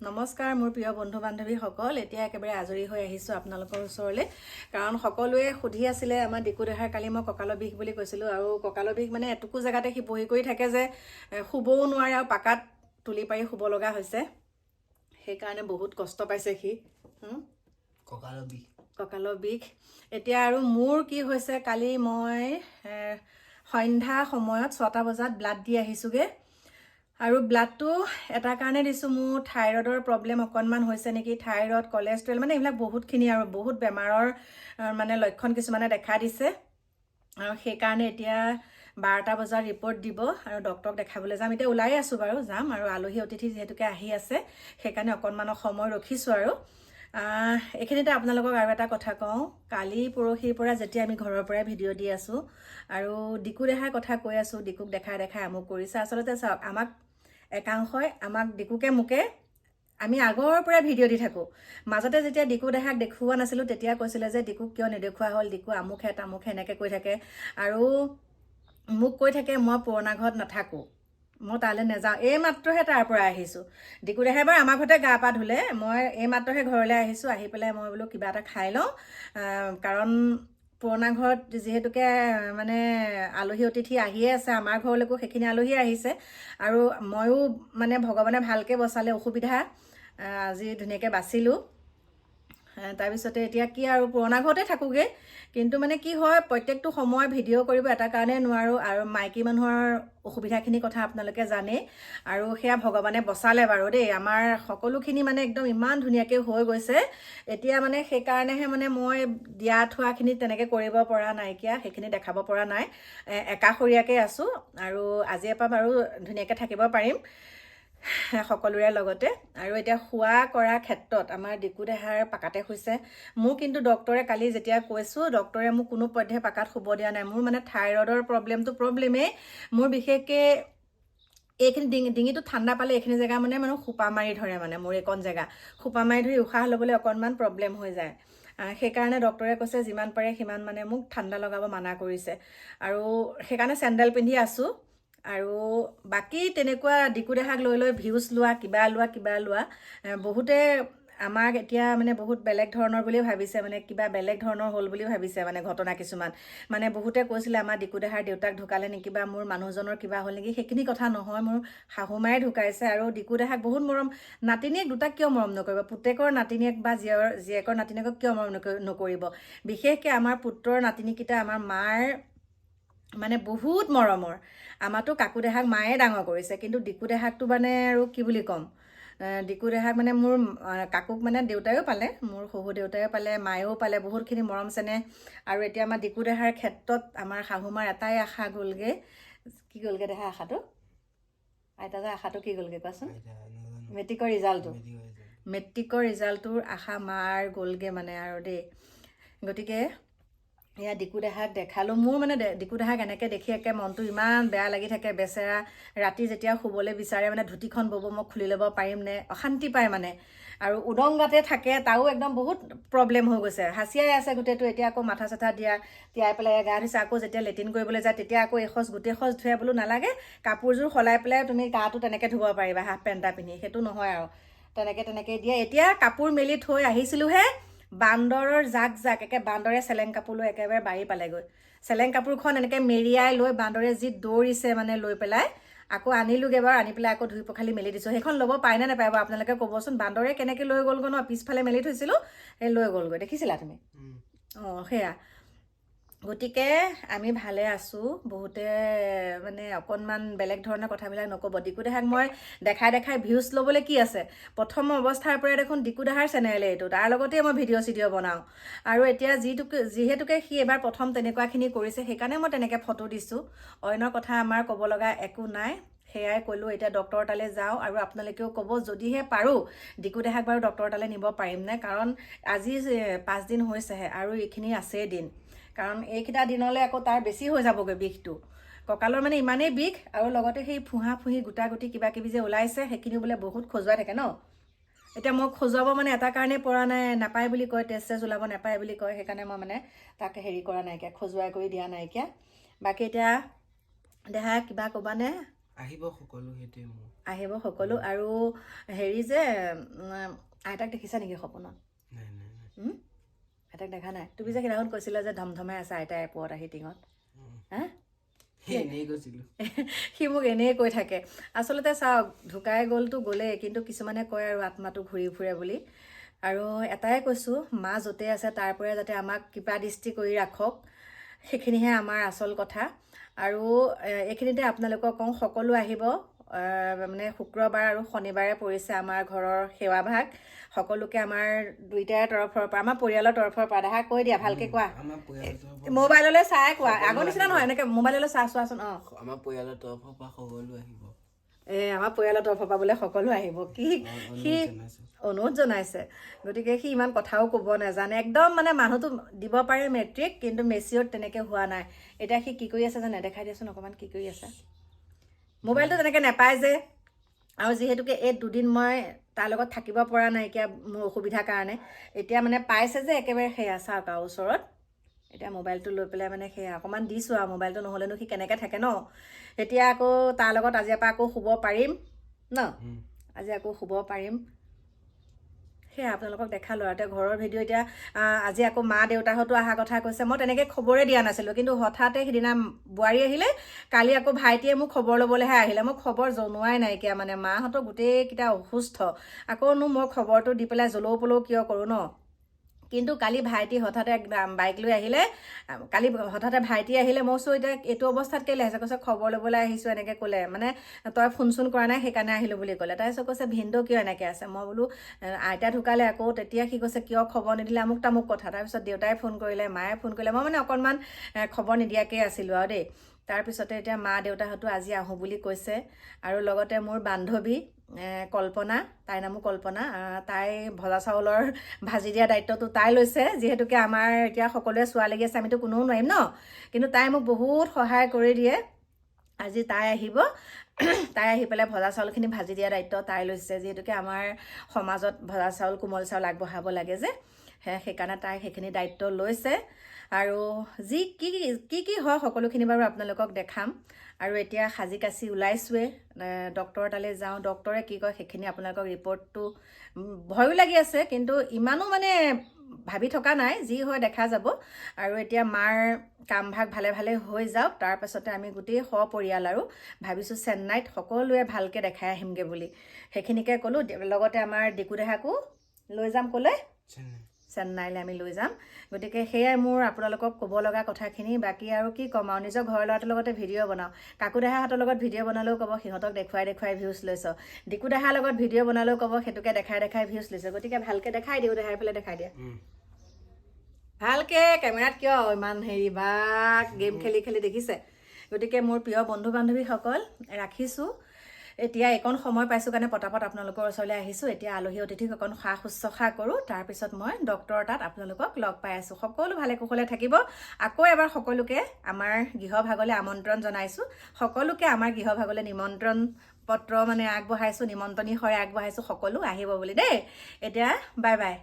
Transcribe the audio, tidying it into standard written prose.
নমস্কাৰ মোৰ প্ৰিয় বন্ধু বান্ধৱীসকল এতিয়া একেবাৰে আজৰি হৈ আহিছোঁ আপোনালোকৰ ওচৰলৈ কাৰণ সকলোৱে সুধি আছিলে আমাৰ ডিকু দেহাৰ কালি মই কঁকালৰ বিষ বুলি কৈছিলোঁ আৰু কঁকালৰ বিষ মানে এটুকু জেগাতে সি বহি কৰি থাকে যে শুবও নোৱাৰে আৰু পাকাত তুলি পাৰি শুব লগা হৈছে সেইকাৰণে বহুত কষ্ট পাইছে সি কঁকালৰ বিষ এতিয়া আৰু মোৰ কি হৈছে কালি মই সন্ধ্যা সময়ত 6টা বজাত ব্লাড দি আহিছোঁগৈ আৰু ব্লাডটো এটা কাৰণে দিছোঁ মোৰ থাইৰয়ডৰ প্ৰব্লেম অকণমান হৈছে নেকি থাইৰয়ড কলেষ্ট্ৰল মানে এইবিলাক বহুতখিনি আৰু বহুত বেমাৰৰ মানে লক্ষণ কিছুমানে দেখা দিছে আৰু সেইকাৰণে এতিয়া 12টা বজাৰ ৰিপৰ্ট দিব আৰু ডক্টৰক দেখাবলৈ যাম এতিয়া ওলাই আছোঁ বাৰু যাম আৰু আলহী অতিথি যিহেতুকে আহি আছে সেইকাৰণে অকণমান সময় ৰখিছোঁ আৰু এইখিনিতে আপোনালোকক আৰু এটা কথা কওঁ কালি পৰহিৰ পৰা যেতিয়া আমি ঘৰৰ পৰাই ভিডিঅ' দি আছোঁ আৰু ডিকু দেহাৰ কথা কৈ আছোঁ ডিকুক দেখাই আমুক কৰিছে আচলতে চাওক আমাক একাংশই আমাক ডিকুকে মোকে আমি আগৰ পৰা ভিডিঅ' দি থাকোঁ মাজতে যেতিয়া ডিকু দেহাক দেখুওৱা নাছিলোঁ তেতিয়া কৈছিলে যে ডিকুক কিয় নেদেখুওৱা হ'ল ডিকু আমুকহে তামুকহে এনেকৈ কৈ থাকে আৰু মোক কৈ থাকে মই পুৰণা ঘৰত নাথাকোঁ মই তালৈ নাযাওঁ এই মাত্ৰহে তাৰ পৰা আহিছোঁ ডিকু দেহাই বাৰু আমাৰ ঘৰতে গা পা ধুলে মই এই মাত্ৰহে ঘৰলৈ আহিছোঁ আহি পেলাই মই বোলো কিবা এটা খাই লওঁ কাৰণ পুৰণা ঘৰত যিহেতুকে মানে আলহী অতিথি আহিয়ে আছে আমাৰ ঘৰলৈকো সেইখিনি আলহী আহিছে আৰু ময়ো মানে ভগৱানে ভালকৈ বচালে অসুবিধা আজি ধুনীয়াকৈ বাচিলোঁ তাৰপিছতে এতিয়া কি আৰু পুৰণা ঘৰতে থাকোঁগৈ কিন্তু মানে কি হয় প্ৰত্যেকটো সময় ভিডিঅ' কৰিব এটা কাৰণে নোৱাৰোঁ আৰু মাইকী মানুহৰ অসুবিধাখিনি কথা আপোনালোকে জানেই আৰু সেয়া ভগৱানে বচালে বাৰু দেই আমাৰ সকলোখিনি মানে একদম ইমান ধুনীয়াকৈ হৈ গৈছে এতিয়া মানে সেইকাৰণেহে মানে মই দিয়া থোৱাখিনি তেনেকৈ কৰিব পৰা নাইকিয়া সেইখিনি দেখাব পৰা নাই একাষৰীয়াকৈ আছোঁ আৰু আজিৰ পৰা বাৰু ধুনীয়াকৈ থাকিব পাৰিম সকলোৰে লগতে আৰু এতিয়া খোৱা কৰা ক্ষেত্ৰত আমাৰ ডিকু দেহাৰ পাকাতে হৈছে মোৰ কিন্তু ডক্টৰে কালি যেতিয়া কৈছোঁ ডক্টৰে মোক কোনো পধ্যে পাকাত শুব দিয়া নাই মোৰ মানে থাইৰয়ডৰ প্ৰব্লেমেই মোৰ বিশেষকৈ এইখিনি ডিঙিটো ঠাণ্ডা পালে এইখিনি জেগা মানে সোপা মাৰি ধৰে মানে মোৰ এইকণ জেগা সোপা মাৰি ধৰি উশাহ ল'বলৈ অকণমান প্ৰব্লেম হৈ যায় সেইকাৰণে ডক্টৰে কৈছে যিমান পাৰে সিমান মানে মোক ঠাণ্ডা লগাব মানা কৰিছে আৰু সেইকাৰণে চেণ্ডেল পিন্ধি আছোঁ আৰু বাকী তেনেকুৱা ডিকু দেহাক লৈ ভিউজ লোৱা কিবা লোৱা বহুতে আমাক এতিয়া মানে বহুত বেলেগ ধৰণৰ বুলি ভাবিছে মানে কিবা বেলেগ ধৰণৰ হ'ল বুলি ভাবিছে মানে ঘটনা কিছুমান মানে বহুতে কৈছিলে আমাৰ ডিকু দেহাৰ দেউতাক ঢুকালে নেকি বা মোৰ মানুহজনৰ কিবা হ'ল নেকি সেইখিনি কথা নহয় মোৰ শাহুমায়ে ঢুকাইছে আৰু ডিকু দেহাক বহুত মৰম নাতিনীয়েক দুটাক কিয় মৰম নকৰিব পুতেকৰ নাতিনীয়েক বা জীয়েকৰ নাতিনীয়েকক কিয় মৰম নকৰিব বিশেষকৈ আমাৰ পুত্ৰৰ নাতিনীকেইটা আমাৰ মাৰ মানে বহুত মৰমৰ আমাৰতো কাকু দেহাক মায়ে ডাঙৰ কৰিছে কিন্তু ডিকু দেহাকটো মানে আৰু কি বুলি ক'ম ডিকু দেহাক মানে মোৰ কাকুক মানে দেউতায়ো পালে মোৰ শহু দেউতায়ো পালে মায়েও পালে বহুতখিনি মৰম চেনেহ আৰু এতিয়া আমাৰ ডিকু দেহাৰ ক্ষেত্ৰত আমাৰ শাহুমাৰ এটাই আশা গ'লগৈ কি গ'লগৈ দেহা আশাটো আইতা যে আশাটো কি গ'লগৈ কোৱাচোন মেট্ৰিকৰ ৰিজাল্টটোৰ আশা মাৰ গ'লগৈ মানে আৰু দেই গতিকে এয়া ডিকু দেহাক দেখালোঁ মোৰ মানে ডিকু দেহাক এনেকৈ দেখি একে মনটো ইমান বেয়া লাগি থাকে বেচেৰা ৰাতি যেতিয়া শুবলৈ বিচাৰে মানে ধুতিখন ব'ব মই খুলি ল'ব পাৰিম নে অশান্তি পায় মানে আৰু উদংগাতে থাকে তাৰো একদম বহুত প্ৰব্লেম হৈ গৈছে হাঁচিয়াই আছে গোটেইটো এতিয়া আকৌ মাথা চাথা তিয়াই পেলাই গা ধুইছে আকৌ যেতিয়া লেট্ৰিন কৰিবলৈ যায় তেতিয়া আকৌ গোটেই খোজ ধুৱে বোলো নালাগে কাপোৰযোৰ সলাই পেলাই তুমি গাটো তেনেকৈ ধুব পাৰিবা হাফ পেণ্ট এটা পিন্ধি সেইটো নহয় আৰু তেনেকৈ দিয়ে এতিয়া কাপোৰ মেলি থৈ আহিছিলোঁহে বান্দৰৰ জাক একে বান্দৰে চেলেং কাপোৰ লৈ একেবাৰে বাৰী পালেগৈ চেলেং কাপোৰখন এনেকৈ মেৰিয়াই লৈ বান্দৰে যি দৌৰিছে মানে লৈ পেলাই আকৌ আনিলোগৈ বাৰু আনি পেলাই আকৌ ধুই পখালি মেলি দিছোঁ সেইখন ল'ব পায় নে নাপায় বাৰু আপোনালোকে ক'বচোন বান্দৰে কেনেকৈ লৈ গ'লগৈ ন পিছফালে মেলি থৈছিলোঁ সেই লৈ গ'লগৈ দেখিছিলা তুমি সেয়া গতিকে আমি ভালে আছোঁ বহুতে মানে অকণমান বেলেগ ধৰণৰ কথাবিলাক নক'ব ডিকু দেহাক মই দেখাই ভিউজ ল'বলৈ কি আছে প্ৰথম অৱস্থাৰ পৰাই দেখোন ডিকু দেহাৰ চেনেল এইটো তাৰ লগতেই মই ভিডিঅ' চিডিঅ' বনাওঁ আৰু এতিয়া যিহেতুকে সি এবাৰ প্ৰথম তেনেকুৱাখিনি কৰিছে সেইকাৰণে মই তেনেকৈ ফটো দিছোঁ অন্য কথা আমাৰ ক'ব লগা একো নাই সেয়াই ক'লোঁ এতিয়া ডক্টৰ তালৈ যাওঁ আৰু আপোনালোকেও ক'ব যদিহে পাৰোঁ ডিকু দেহাক বাৰু ডক্টৰ তালৈ নিব পাৰিমনে কাৰণ আজি 5 দিন হৈছেহে আৰু এইখিনি আছেই দিন কাৰণ এইকেইটা দিনলৈ আকৌ তাৰ বেছি হৈ যাবগৈ বিষটো কঁকালৰ মানে ইমানেই বিষ আৰু লগতে সেই ফুঁহা ফুঁহি গোটা গুটি কিবা কিবি যে ওলাইছে সেইখিনিও বোলে বহুত খজুৱাই থাকে ন এতিয়া মই খজুৱাব মানে এটা কাৰণেই পৰা নাই নাপায় বুলি কয় তেজ ওলাব নাপায় বুলি কয় সেইকাৰণে মই মানে তাক হেৰি কৰা নাইকিয়া খজুৱাই কৰি দিয়া নাইকিয়া বাকী এতিয়া দেহা কিবা ক'বানে আহিব সকলো সেইটোৱে মোৰ আহিব সকলো আৰু হেৰি যে আইতাক দেখিছা নেকি সপোনত নাই নাই নাই আইতাক দেখা নাই তুমি যে সেইদিনাখন কৈছিলা যে ধমধমাই আছে আইতাই এপৰত আহি টিঙত হা এনেই কৈছিলো সি মোক এনেই কৈ থাকে আচলতে চাওক ঢুকাই গ'লতো গ'লেই কিন্তু কিছুমানে কয় আৰু আত্মাটো ঘূৰি ফুৰে বুলি আৰু এটাই কৈছোঁ মা য'তে আছে তাৰ পৰাই যাতে আমাক কৃপা দৃষ্টি কৰি ৰাখক সেইখিনিহে আমাৰ আচল কথা আৰু এইখিনিতে আপোনালোকক কওঁ সকলো আহিব মানে শুক্ৰবাৰ আৰু শনিবাৰে পৰিছে আমাৰ ঘৰৰ সেৱাভাগ সকলোকে আমাৰ দুইটাৰ তৰফৰ পৰা আমাৰ পৰিয়ালৰ তৰফৰ পৰা দেখা কৈ দিয়া ভালকে কোৱা আমাৰ পৰিয়ালৰ মোবাইললৈ চাই কোৱা আগৰ নিচিনা নহয় এনেকে মোবাইললৈ চোৱাচোন আমাৰ পৰিয়ালৰ তৰফৰ পৰা সকলো আহিব আমাৰ পৰিয়ালৰ তৰফৰ পৰা বোলে সকলো আহিব কি সি অনুৰোধ জনাইছে গতিকে সি ইমান কথাও ক'ব নাজানে একদম মানে মানুহটো দিব পাৰে মেট্ৰিক কিন্তু মেচিয়ৰ তেনেকৈ হোৱা নাই এতিয়া সি কি কৰি আছে যে নেদেখাই দিয়াচোন অকণমান কি কৰি আছে মোবাইলটো তেনেকৈ নাপায় যে আৰু যিহেতুকে এই দুদিন মই তাৰ লগত থাকিব পৰা নাইকিয়া মোৰ অসুবিধাৰ কাৰণে এতিয়া মানে পাইছে যে একেবাৰে সেয়া চাওক আৰু ওচৰত এতিয়া মোবাইলটো লৈ পেলাই মানে সেয়া অকণমান দিছোঁ আৰু মোবাইলটো নহ'লেনো সি কেনেকৈ থাকে ন এতিয়া আকৌ তাৰ লগত আজিৰ পৰা আকৌ শুব পাৰিম ন আজি আকৌ শুব পাৰিম সেয়া আপোনালোকক দেখালোঁ আৰু এতিয়া ঘৰৰ ভিডিঅ' এতিয়া আজি আকৌ মা দেউতাহঁতো অহা কথা কৈছে মই তেনেকৈ খবৰে দিয়া নাছিলোঁ কিন্তু হঠাতে সিদিনা বোৱাৰী আহিলে কালি আকৌ ভাইটিয়ে মোক খবৰ ল'বলৈহে আহিলে মই খবৰ জনোৱাই নাইকিয়া মানে মাহঁতৰ গোটেইকেইটা অসুস্থ আকৌনো মই খবৰটো দি পেলাই জলৌ পলৌ কিয় কৰোঁ ন কিন্তু কালি ভাইটি হঠাতে বাইক লৈ আহিলে কালি হঠাতে ভাইটি আহিলে মই কৈছোঁ এতিয়া এইটো অৱস্থাত কেলৈ আহিছে কৈছে খবৰ ল'বলৈ আহিছোঁ এনেকৈ ক'লে মানে তই ফোন চোন কৰা নাই সেইকাৰণে আহিলোঁ বুলি ক'লে তাৰপিছত কৈছে ভিনদেউ কিয় এনেকৈ আছে মই বোলো আইতা ঢুকালে আকৌ তেতিয়া সি কৈছে কিয় খবৰ নিদিলে আমুক তামুক কথা তাৰপিছত দেউতাই ফোন কৰিলে মায়ে ফোন কৰিলে মই মানে অকণমান খবৰ নিদিয়াকৈ আছিলোঁ আৰু দেই তাৰপিছতে এতিয়া মা দেউতাহঁতো আজি আহোঁ বুলি কৈছে আৰু লগতে মোৰ বান্ধৱী কল্পনা তাইৰ নামো কল্পনা তাই ভজা চাউলৰ ভাজি দিয়া দায়িত্বটো তাই লৈছে যিহেতুকে আমাৰ এতিয়া সকলোৱে চোৱা লাগি আছে আমিতো কোনেও নোৱাৰিম ন কিন্তু তাই মোক বহুত সহায় কৰি দিয়ে আজি তাই আহিব তাই আহি পেলাই ভজা চাউলখিনি ভাজি দিয়া দায়িত্ব তাই লৈছে যিহেতুকে আমাৰ সমাজত ভজা চাউল কোমল চাউল আগবঢ়াব লাগে যে সেইকাৰণে তাই সেইখিনি দায়িত্ব লৈছে আৰু যি কি হয় সকলোখিনি বাৰু আপোনালোকক দেখাম আৰু এতিয়া সাজি কাচি ওলাইছোৱে ডক্টৰ তালৈ যাওঁ ডক্টৰে কি কয় সেইখিনি আপোনালোকক ৰিপৰ্টটো ভয়ো লাগি আছে কিন্তু ইমানো মানে ভাবি থকা নাই যি হয় দেখা যাব আৰু এতিয়া মাৰ কামভাগ ভালে ভালে হৈ যাওক তাৰপাছতে আমি গোটেই সপৰিয়াল আৰু ভাবিছোঁ চেন্নাইত সকলোৱে ভালকৈ দেখাই আহিমগৈ বুলি সেইখিনিকে ক'লোঁ লগতে আমাৰ ডিকুদেহাকো লৈ যাম ক'লে চেন্নাইলৈ আমি লৈ যাম গতিকে সেয়াই মোৰ আপোনালোকক ক'ব লগা কথাখিনি বাকী আৰু কি ক'ম আৰু নিজৰ ঘৰৰ ল'ৰাটোৰ লগতে ভিডিঅ' বনাওঁ কাকুদেহাহঁতৰ লগত ভিডিঅ' বনালেও ক'ব সিহঁতক দেখুৱাই ভিউজ লৈছ ডিকুদেহাৰ লগত ভিডিঅ' বনালেও ক'ব সেইটোকে দেখাই ভিউজ লৈছে গতিকে ভালকৈ দেখাই দিওঁ দেখাই পেলাই দেখাই দিয়া ভালকৈ কেমেৰাত কিয় ইমান হেৰি বা গেম খেলি খেলি দেখিছে গতিকে মোৰ প্ৰিয় বন্ধু বান্ধৱীসকল ৰাখিছোঁ এতিয়া এইকণ সময় পাইছোঁ কাৰণে পটাপট আপোনালোকৰ ওচৰলৈ আহিছোঁ এতিয়া আলহী অতিথিক অকণ সা শুশ্ৰূষা কৰোঁ তাৰপিছত মই ডক্টৰৰ তাত আপোনালোকক লগ পাই আছোঁ সকলো ভালে কুশলে থাকিব আকৌ এবাৰ সকলোকে আমাৰ গৃহভাগলৈ আমন্ত্ৰণ জনাইছোঁ সকলোকে আমাৰ গৃহভাগলৈ নিমন্ত্ৰণ পত্ৰ মানে আগবঢ়াইছোঁ নিমন্ত্ৰণী হয় আগবঢ়াইছোঁ সকলো আহিব বুলি দেই এতিয়া বাই বাই